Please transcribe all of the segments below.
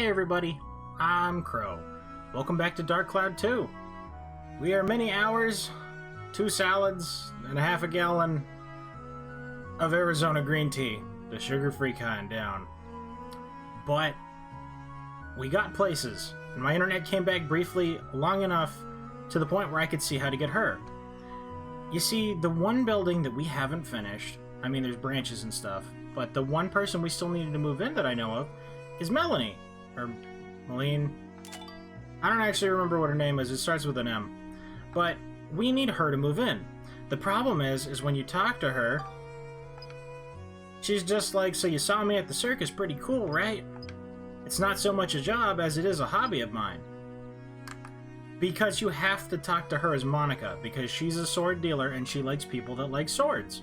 Hey everybody, I'm Crow. Welcome back to Dark Cloud 2. We are many hours, 2 salads, and a half a gallon of Arizona green tea, the sugar-free kind, down. But we got places, and my internet came back briefly long enough to the point where I could see how to get her. You see, the one building that we haven't finished, I mean there's branches and stuff, but the one person we still needed to move in that I know of is Melanie. Or Malene. I don't actually remember what her name is. It starts with an M. But we need her to move in. The problem is when you talk to her, she's just like, so you saw me at the circus, pretty cool, right? It's not so much a job as it is a hobby of mine. Because you have to talk to her as Monica, because she's a sword dealer and she likes people that like swords.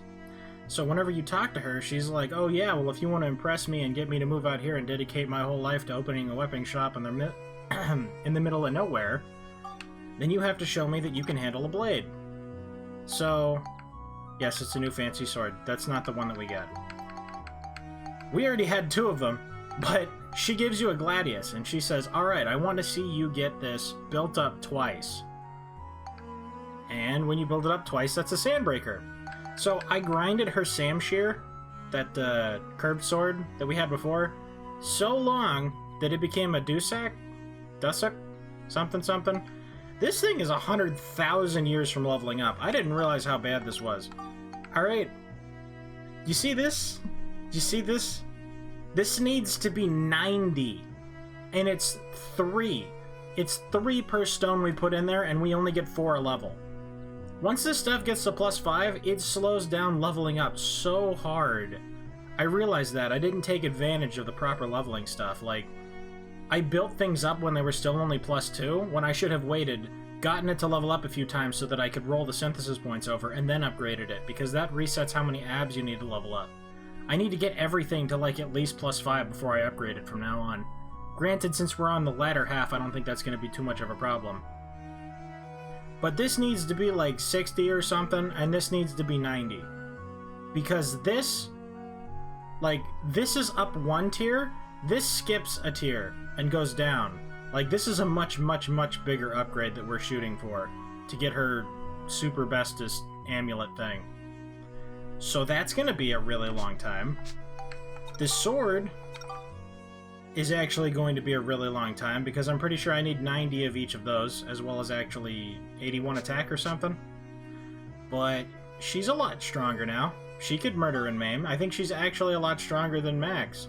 So whenever you talk to her, she's like, oh yeah, well if you want to impress me and get me to move out here and dedicate my whole life to opening a weapon shop in the middle of nowhere, then you have to show me that you can handle a blade. So, yes, it's a new fancy sword. That's not the one that we got. We already had 2 of them, but she gives you a gladius, and she says, alright, I want to see you get this built up twice. And when you build it up twice, that's a sandbreaker. So I grinded her Samshir, that curved sword that we had before, so long that it became a Dusuk, something. This thing is 100,000 years from leveling up. I didn't realize how bad this was. Alright, you see this? Do you see this? This needs to be 90, and it's 3. It's 3 per stone we put in there, and we only get 4 a level. Once this stuff gets to +5, it slows down leveling up so hard. I realized that. I didn't take advantage of the proper leveling stuff. Like, I built things up when they were still only +2, when I should have waited, gotten it to level up a few times so that I could roll the synthesis points over, and then upgraded it, because that resets how many abs you need to level up. I need to get everything to, like, at least +5 before I upgrade it from now on. Granted, since we're on the latter half, I don't think that's going to be too much of a problem. But this needs to be like 60 or something, and this needs to be 90. Because this, like, this is up 1 tier, this skips a tier and goes down. Like, this is a much bigger upgrade that we're shooting for to get her super bestest amulet thing. So that's gonna be a really long time. This sword is actually going to be a really long time, because I'm pretty sure I need 90 of each of those, as well as actually 81 attack or something. But she's a lot stronger now. She could murder and maim. I think she's actually a lot stronger than Max.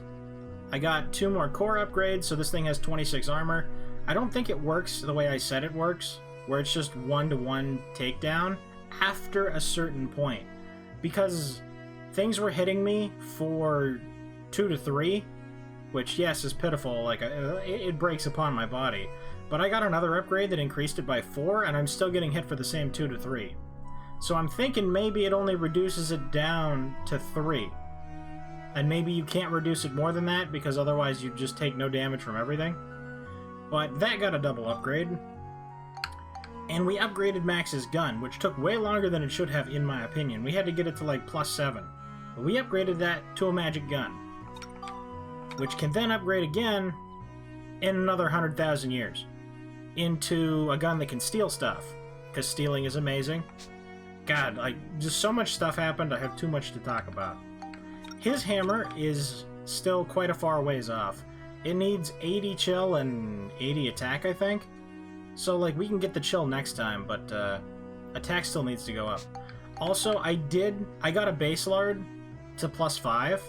I got 2 more core upgrades, so this thing has 26 armor. I don't think it works the way I said it works, where it's just 1-to-1 takedown after a certain point. Because things were hitting me for 2 to 3, which, yes, is pitiful, like, it breaks upon my body. But I got another upgrade that increased it by 4, and I'm still getting hit for the same 2 to 3. So I'm thinking maybe it only reduces it down to 3. And maybe you can't reduce it more than that, because otherwise you just take no damage from everything. But that got a double upgrade. And we upgraded Max's gun, which took way longer than it should have, in my opinion. We had to get it to, like, +7. But we upgraded that to a magic gun, which can then upgrade again in another 100,000 years into a gun that can steal stuff, because stealing is amazing. God, like, just so much stuff happened, I have too much to talk about. His hammer is still quite a far ways off. It needs 80 chill and 80 attack, I think. So, like, we can get the chill next time, but attack still needs to go up. Also, I got a base lard to +5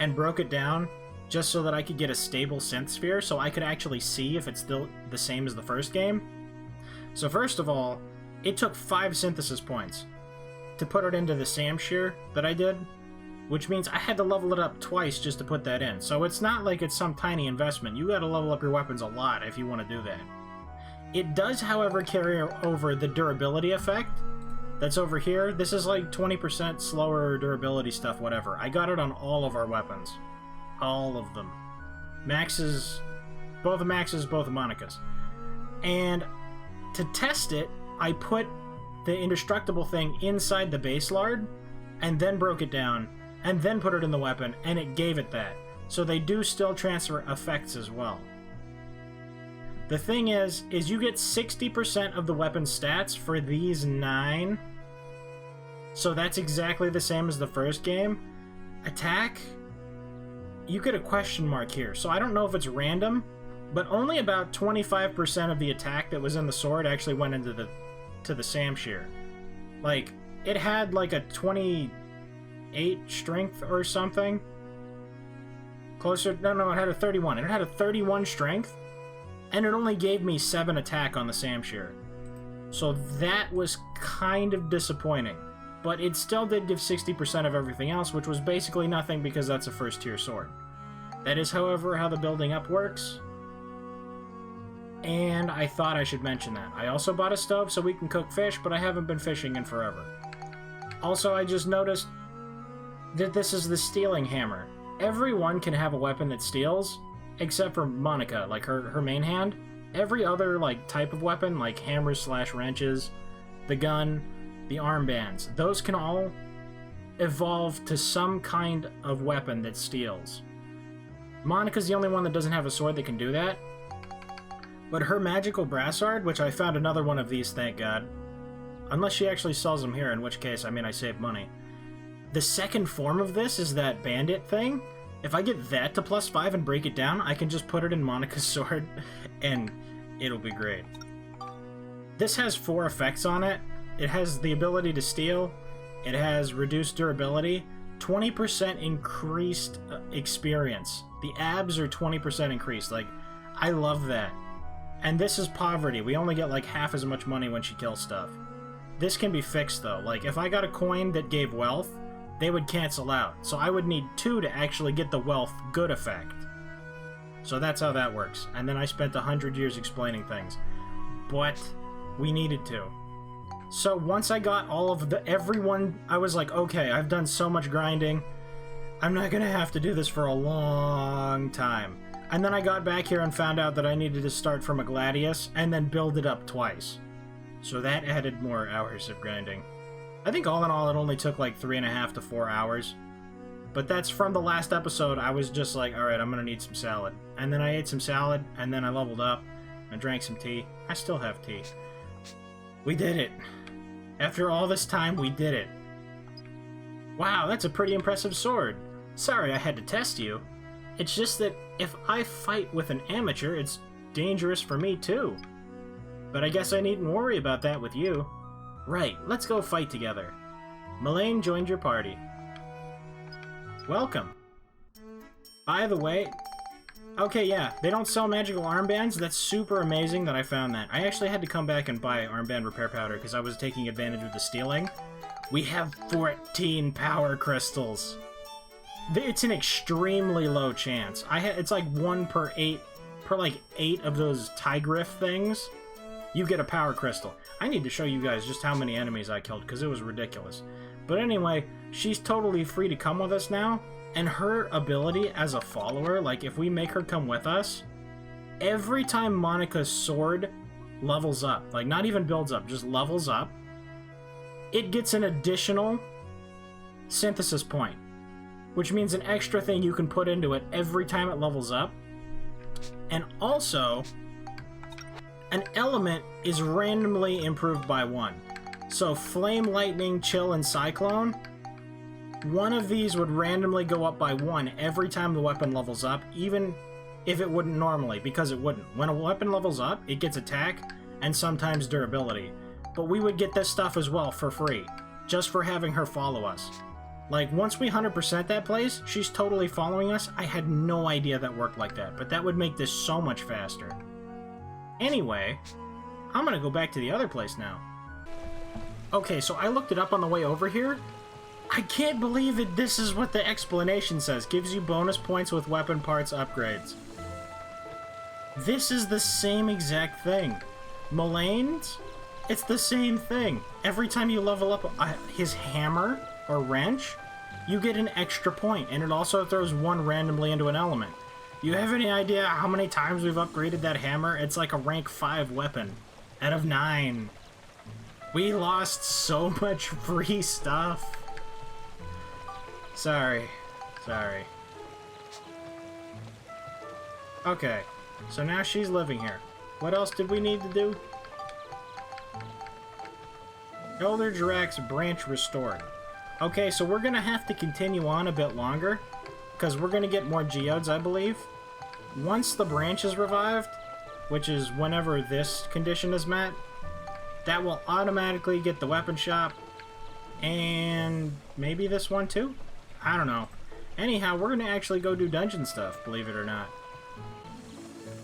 and broke it down just so that I could get a stable synth sphere, so I could actually see if it's still the same as the first game. So first of all, it took 5 synthesis points to put it into the Samshir that I did, which means I had to level it up twice just to put that in. So it's not like it's some tiny investment. You gotta level up your weapons a lot if you want to do that. It does, however, carry over the durability effect that's over here. This is like 20% slower durability stuff, whatever. I got it on all of our weapons. All of them. Max's, both of Max's, both of Monica's. And to test it, I put the indestructible thing inside the base lard, and then broke it down, and then put it in the weapon, and it gave it that. So they do still transfer effects as well. The thing is you get 60% of the weapon stats for these 9. So that's exactly the same as the first game. Attack, you get a question mark here. So I don't know if it's random, but only about 25% of the attack that was in the sword actually went into the Samshire. Like, it had like a 28 strength or something. Closer, no, it had a 31. It had a 31 strength, and it only gave me 7 attack on the Samshire. So that was kind of disappointing. But it still did give 60% of everything else, which was basically nothing because that's a first tier sword. That is, however, how the building up works. And I thought I should mention that. I also bought a stove so we can cook fish, but I haven't been fishing in forever. Also, I just noticed that this is the stealing hammer. Everyone can have a weapon that steals, except for Monica, like her main hand. Every other like type of weapon, like hammers / wrenches, the gun, the armbands, those can all evolve to some kind of weapon that steals. Monica's the only one that doesn't have a sword that can do that. But her magical brassard, which I found another one of these, thank God. Unless she actually sells them here, in which case, I mean, I save money. The second form of this is that bandit thing. If I get that to +5 and break it down, I can just put it in Monica's sword, and it'll be great. This has 4 effects on it. It has the ability to steal, it has reduced durability, 20% increased experience. The abs are 20% increased. Like, I love that. And this is poverty. We only get like half as much money when she kills stuff. This can be fixed though. Like, if I got a coin that gave wealth, they would cancel out. So I would need 2 to actually get the wealth good effect. So that's how that works. And then I spent 100 years explaining things. But we needed to. So once I got all of everyone, I was like, okay, I've done so much grinding. I'm not gonna have to do this for a long time. And then I got back here and found out that I needed to start from a Gladius and then build it up twice. So that added more hours of grinding. I think all in all it only took like 3.5 to 4 hours. But that's from the last episode. I was just like, alright, I'm gonna need some salad. And then I ate some salad, and then I leveled up. I drank some tea. I still have tea. We did it. After all this time, we did it. Wow, that's a pretty impressive sword. Sorry I had to test you. It's just that if I fight with an amateur, it's dangerous for me too. But I guess I needn't worry about that with you. Right, let's go fight together. Melaine joined your party. Welcome. By the way... Okay, yeah, they don't sell magical armbands. That's super amazing that I found that. I actually had to come back and buy armband repair powder because I was taking advantage of the stealing. We have 14 power crystals. It's an extremely low chance. It's like 1 per 8 of those Tigriff things. You get a power crystal. I need to show you guys just how many enemies I killed because it was ridiculous. But anyway, she's totally free to come with us now. And her ability as a follower, like if we make her come with us, every time Monica's sword levels up, like not even builds up, just levels up, it gets an additional synthesis point, which means an extra thing you can put into it every time it levels up. And also, an element is randomly improved by 1. So Flame, Lightning, Chill, and Cyclone, one of these would randomly go up by 1 every time the weapon levels up, even if it wouldn't normally, because it wouldn't. When a weapon levels up, it gets attack and sometimes durability. But we would get this stuff as well for free, just for having her follow us. Like, once we 100% that place, she's totally following us. I had no idea that worked like that, but that would make this so much faster. Anyway, I'm gonna go back to the other place now. Okay, so I looked it up on the way over here. I can't believe that this is what the explanation says. Gives you bonus points with weapon parts upgrades. This is the same exact thing. Mullane's? It's the same thing. Every time you level up his hammer or wrench, you get an extra point, and it also throws 1 randomly into an element. You have any idea how many times we've upgraded that hammer? It's like a rank 5 weapon out of 9. We lost so much free stuff. Sorry. Okay, so now she's living here. What else did we need to do? Elder Giraffe's branch restored. Okay, so we're gonna have to continue on a bit longer, because we're gonna get more geodes, I believe. Once the branch is revived, which is whenever this condition is met, that will automatically get the weapon shop, and maybe this one too? I don't know. Anyhow, we're gonna actually go do dungeon stuff, believe it or not.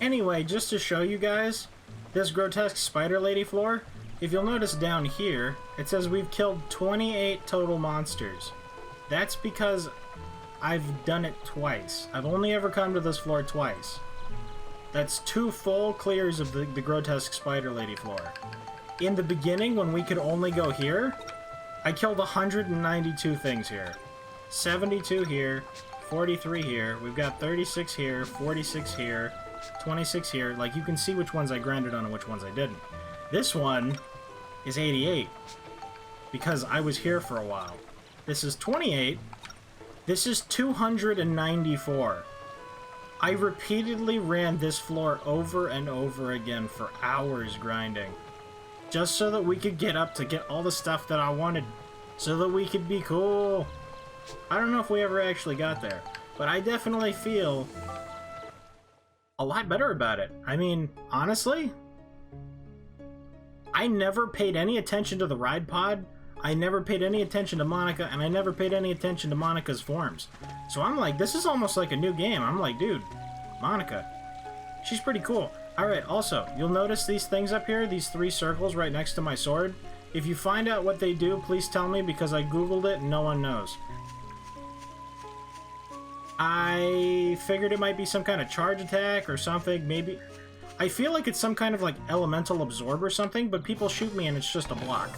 Anyway, just to show you guys, this grotesque spider lady floor, if you'll notice down here, it says we've killed 28 total monsters. That's because I've done it twice. I've only ever come to this floor twice. That's 2 full clears of the grotesque spider lady floor. In the beginning, when we could only go here, I killed 192 things here. 72 here, 43 here, we've got 36 here, 46 here, 26 here. Like, you can see which ones I grinded on and which ones I didn't. This one is 88, because I was here for a while. This is 28. This is 294. I repeatedly ran this floor over and over again for hours grinding, just so that we could get up to get all the stuff that I wanted, so that we could be cool. I don't know if we ever actually got there, but I definitely feel a lot better about it. I mean, honestly, I never paid any attention to the ride pod, I never paid any attention to Monica, and I never paid any attention to Monica's forms. So I'm like, this is almost like a new game. I'm like, dude, Monica, she's pretty cool. Alright, also, you'll notice these things up here, these 3 circles right next to my sword. If you find out what they do, please tell me, because I googled it and no one knows. I figured it might be some kind of charge attack or something, maybe. I feel like it's some kind of like elemental absorb or something, but people shoot me and it's just a block.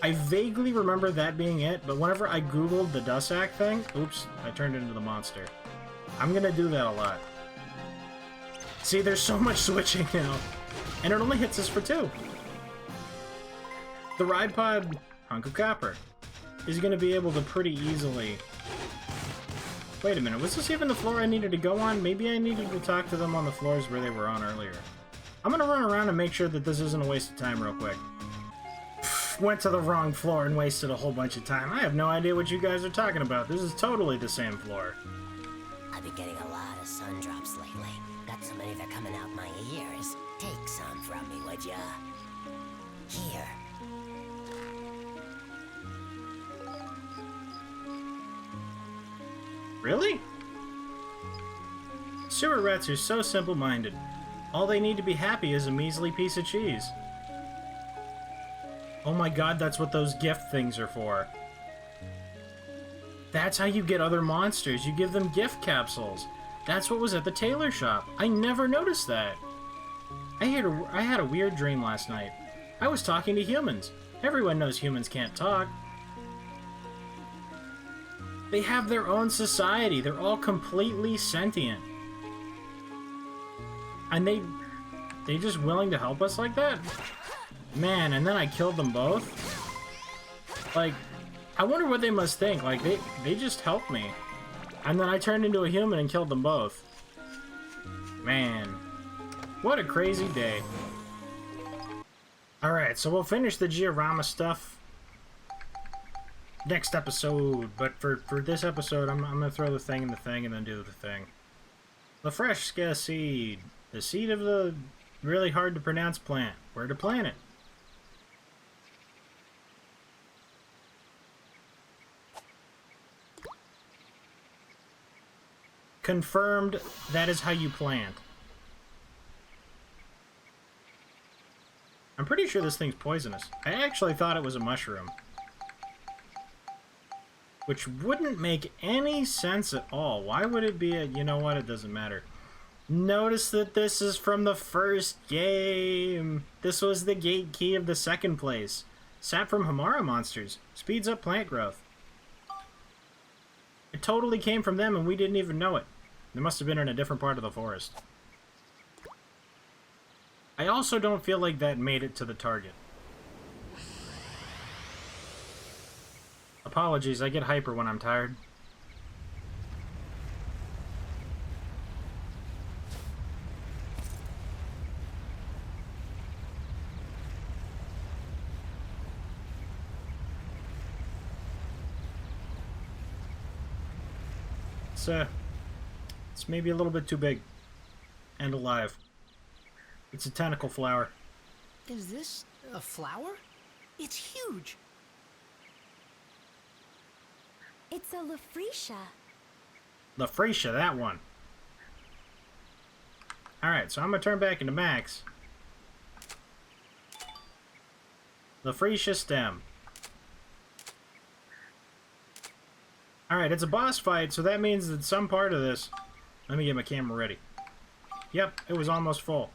I vaguely remember that being it, but whenever I googled the Dussack thing, oops, I turned into the monster. I'm gonna do that a lot. See, there's so much switching now, and it only hits us for 2. The ride pod, hunk of copper, is gonna be able to pretty easily... Wait a minute, was this even the floor I needed to go on? Maybe I needed to talk to them on the floors where they were on earlier. I'm gonna run around and make sure that this isn't a waste of time real quick. Went to the wrong floor and wasted a whole bunch of time. I have no idea what you guys are talking about. This is totally the same floor. I've been getting a lot of sun drops lately. Got so many they're coming out my ears. Take some from me, would ya? Here. Really? Sewer rats are so simple-minded. All they need to be happy is a measly piece of cheese. Oh my god, that's what those gift things are for. That's how you get other monsters. You give them gift capsules. That's what was at the tailor shop. I never noticed that. I had a weird dream last night. I was talking to humans. Everyone knows humans can't talk. They have their own society. They're all completely sentient. And they just willing to help us like that? Man, and then I killed them both? Like, I wonder what they must think. Like, they just helped me. And then I turned into a human and killed them both. Man. What a crazy day. Alright, so we'll finish the Giorama stuff next episode, but for this episode, I'm gonna throw the thing in the thing and then do the thing. The Freshka seed. The seed of the really hard to pronounce plant. Where to plant it? Confirmed, that is how you plant. I'm pretty sure this thing's poisonous. I actually thought it was a mushroom. Which wouldn't make any sense at all. Why would it be a... You know what? It doesn't matter. Notice that this is from the first game. This was the gate key of the second place. Sap from Hamara monsters. Speeds up plant growth. It totally came from them and we didn't even know it. They must have been in a different part of the forest. I also don't feel like that made it to the target. Apologies, I get hyper when I'm tired. It's maybe a little bit too big. And alive. It's a tentacle flower. Is this a flower? It's huge. It's a Lafretia. Lafretia, that one. Alright, so I'm gonna turn back into Max. Lafretia stem. Alright, it's a boss fight, so that means that some part of this... Let me get my camera ready. Yep, it was almost full.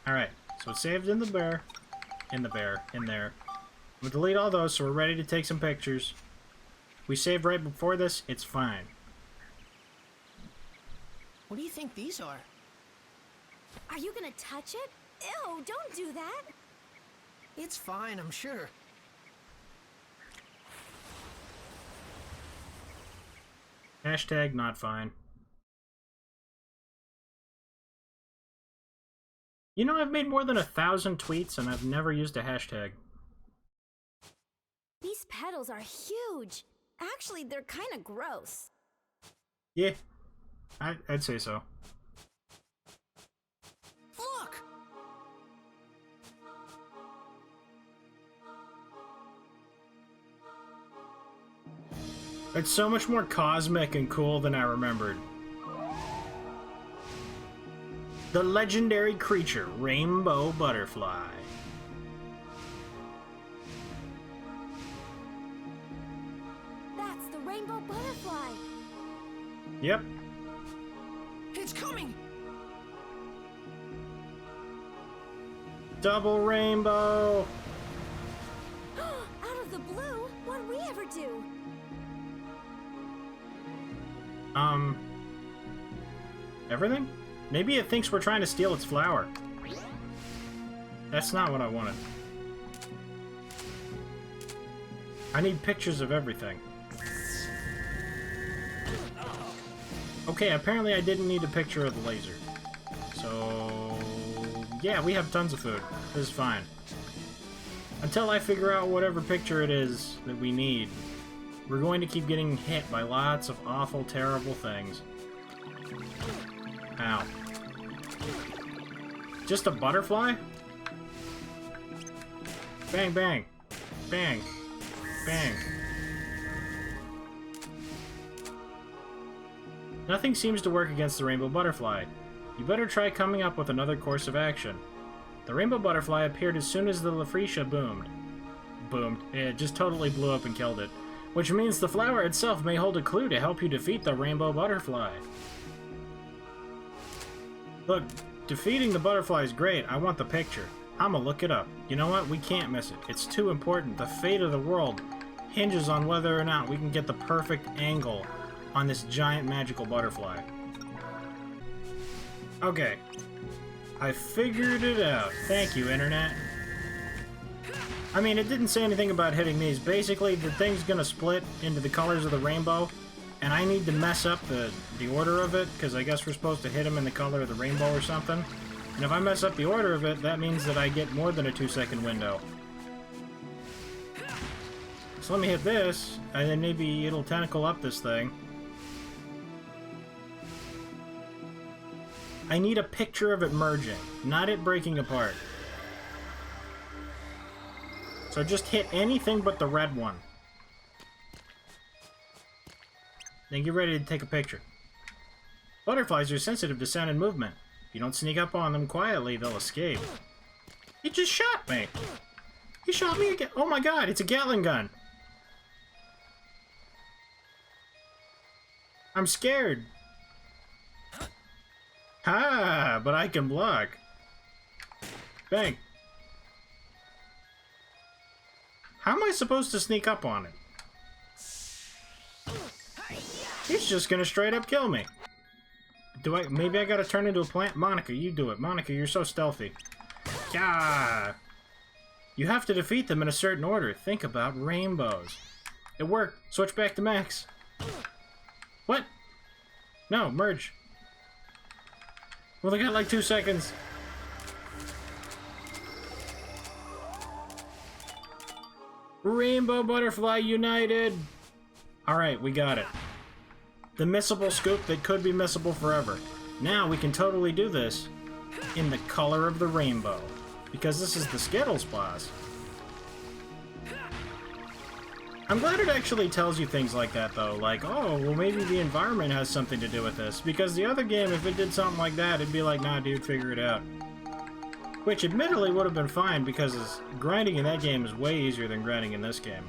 Alright, so it's saved in the bear. In there. I'm gonna delete all those so we're ready to take some pictures. We saved right before this, it's fine. What do you think these are? Are you gonna touch it? Ew, don't do that. It's fine, I'm sure. Hashtag not fine. You know, I've made more than 1,000 tweets and I've never used a hashtag. These petals are huge. Actually, they're kind of gross. Yeah, I'd say so. Look! It's so much more cosmic and cool than I remembered. The legendary creature, Rainbow Butterfly. That's the rainbow butterfly. Yep. It's coming! Double rainbow! Out of the blue? What'd we ever do? Everything? Maybe it thinks we're trying to steal its flower. That's not what I wanted. I need pictures of everything. Okay, apparently I didn't need a picture of the laser. So... yeah, we have tons of food. This is fine. Until I figure out whatever picture it is that we need, we're going to keep getting hit by lots of awful, terrible things. Ow. Just a butterfly? Bang, bang. Bang. Bang. Nothing seems to work against the rainbow butterfly. You better try coming up with another course of action. The rainbow butterfly appeared as soon as the Lafretia boomed. It just totally blew up and killed it. Which means the flower itself may hold a clue to help you defeat the rainbow butterfly. Look, defeating the butterfly is great. I want the picture. I'ma look it up. You know what? We can't miss it. It's too important. The fate of the world hinges on whether or not we can get the perfect angle on this giant magical butterfly. Okay. I figured it out. Thank you, Internet. I mean, it didn't say anything about hitting these. Basically, the thing's gonna split into the colors of the rainbow, and I need to mess up the order of it, because I guess we're supposed to hit them in the color of the rainbow or something. And if I mess up the order of it, that means that I get more than a 2-second window. So let me hit this, and then maybe it'll tentacle up this thing. I need a picture of it merging, not it breaking apart. So just hit anything but the red one. Then get ready to take a picture. Butterflies are sensitive to sound and movement. If you don't sneak up on them quietly, they'll escape. He just shot me! He shot me again! Oh my god, it's a Gatling gun! I'm scared! Ha! But I can block. Bang. How am I supposed to sneak up on it? He's just gonna straight up kill me. Maybe I gotta turn into a plant? Monica, you do it. Monica, you're so stealthy. Gah! You have to defeat them in a certain order. Think about rainbows. It worked. Switch back to Max. What? No, merge. Well, they got like 2 seconds. Rainbow Butterfly United! Alright, we got it. The missable scoop that could be missable forever. Now we can totally do this in the color of the rainbow. Because this is the Skittles boss. I'm glad it actually tells you things like that, though. Like, oh, well, maybe the environment has something to do with this. Because the other game, if it did something like that, it'd be like, nah, dude, figure it out. Which, admittedly, would have been fine, because grinding in that game is way easier than grinding in this game.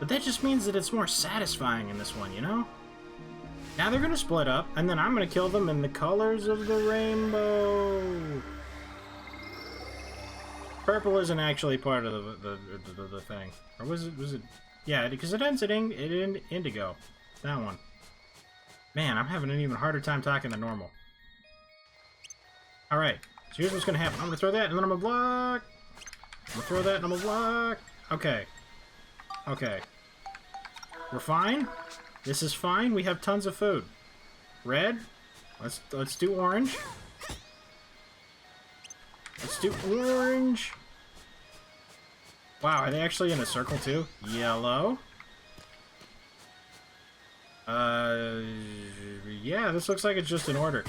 But that just means that it's more satisfying in this one, you know? Now they're gonna split up, and then I'm gonna kill them in the colors of the rainbow. Purple isn't actually part of the thing. Or was it? Yeah, because it ends at indigo. That one. Man, I'm having an even harder time talking than normal. Alright, so here's what's gonna happen. I'm gonna throw that, and then I'm gonna block. I'm gonna throw that, and I'm gonna block. Okay. Okay. We're fine. This is fine. We have tons of food. Red. Let's do orange. Let's do orange. Wow, are they actually in a circle too? Yellow. Yeah, this looks like it's just in order.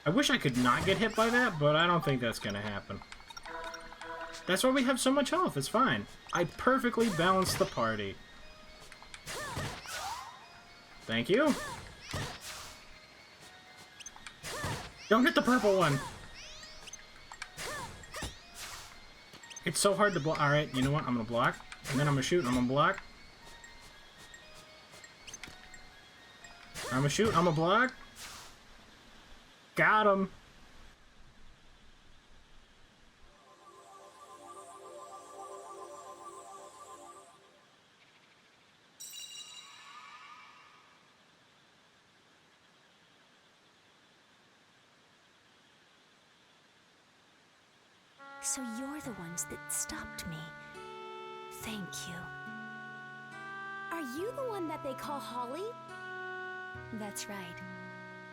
I wish I could not get hit by that, but I don't think that's gonna happen. That's why we have so much health. It's fine. I perfectly balanced the party. Thank you. Don't hit the purple one. It's so hard to block. Alright, you know what? I'm gonna block. And then I'm gonna shoot and I'm gonna block. I'm gonna shoot, I'm gonna block. Got him. So you're the ones that stopped me. Thank you. Are you the one that they call Holly? That's right.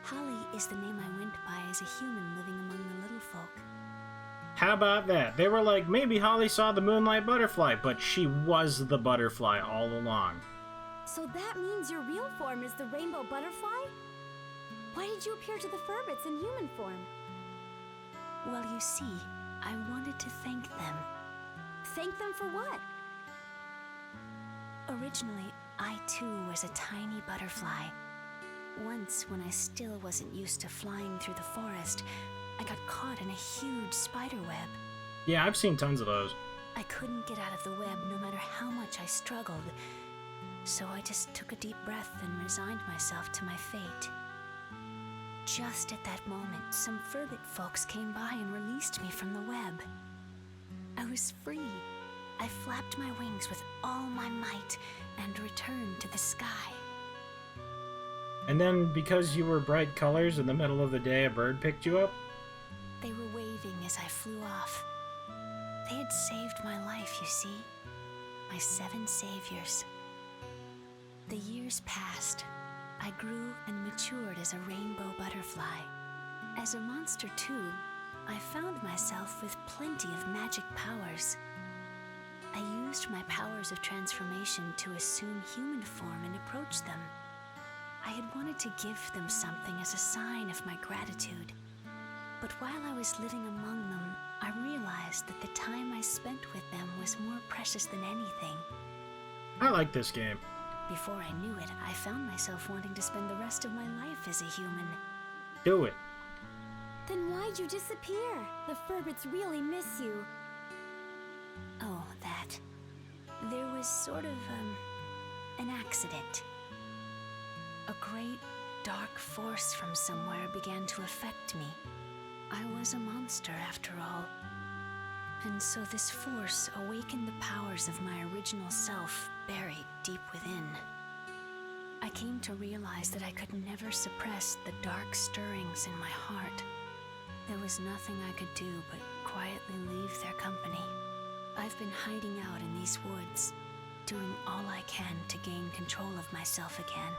Holly is the name I went by as a human living among the little folk. How about that? They were like, maybe Holly saw the moonlight butterfly, but she was the butterfly all along. So that means your real form is the rainbow butterfly? Why did you appear to the Furbits in human form? Well, you see, I wanted to thank them. Thank them for what? Originally, I too was a tiny butterfly. Once, when I still wasn't used to flying through the forest, I got caught in a huge spider web. Yeah, I've seen tons of those. I couldn't get out of the web no matter how much I struggled, so I just took a deep breath and resigned myself to my fate. Just at that moment, some Furbit folks came by and released me from the web. I was free. I flapped my wings with all my might and returned to the sky. And then, because you were bright colors in the middle of the day, a bird picked you up? They were waving as I flew off. They had saved my life, you see. My 7 saviors. The years passed. I grew and matured as a rainbow butterfly. As a monster, too, I found myself with plenty of magic powers. I used my powers of transformation to assume human form and approach them. I had wanted to give them something as a sign of my gratitude. But while I was living among them, I realized that the time I spent with them was more precious than anything. I like this game. Before I knew it, I found myself wanting to spend the rest of my life as a human. Do it. Then why'd you disappear? The Furbits really miss you. Oh, that. There was sort of, an accident. A great, dark force from somewhere began to affect me. I was a monster, after all. And so this force awakened the powers of my original self buried deep within. I came to realize that I could never suppress the dark stirrings in my heart. There was nothing I could do but quietly leave their company. I've been hiding out in these woods, doing all I can to gain control of myself again.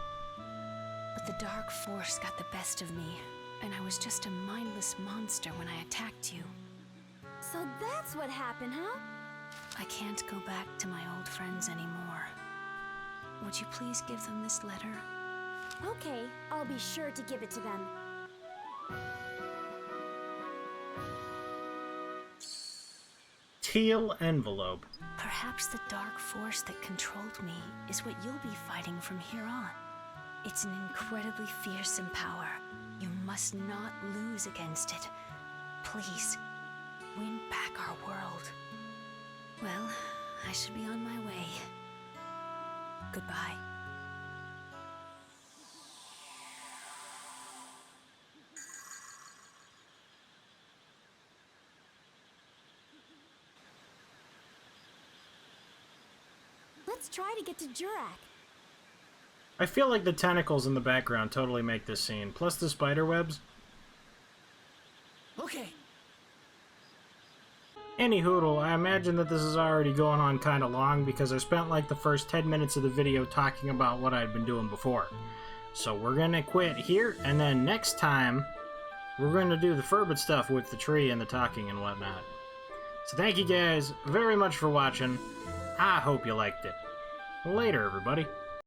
But the dark force got the best of me, and I was just a mindless monster when I attacked you. So that's what happened, huh? I can't go back to my old friends anymore. would you please give them this letter? Okay, I'll be sure to give it to them. Teal envelope. Perhaps the dark force that controlled me is what you'll be fighting from here on. It's an incredibly fearsome power. You must not lose against it. Please, win back our world. Well, I should be on my way. Goodbye. Let's try to get to Jurak. I feel like the tentacles in the background totally make this scene, plus the spider webs. Okay. Anyhoodle, I imagine that this is already going on kind of long because I spent like the first 10 minutes of the video talking about what I'd been doing before. So we're gonna quit here, and then next time, we're gonna do the Furbit stuff with the tree and the talking and whatnot. So thank you guys very much for watching. I hope you liked it. Later, everybody.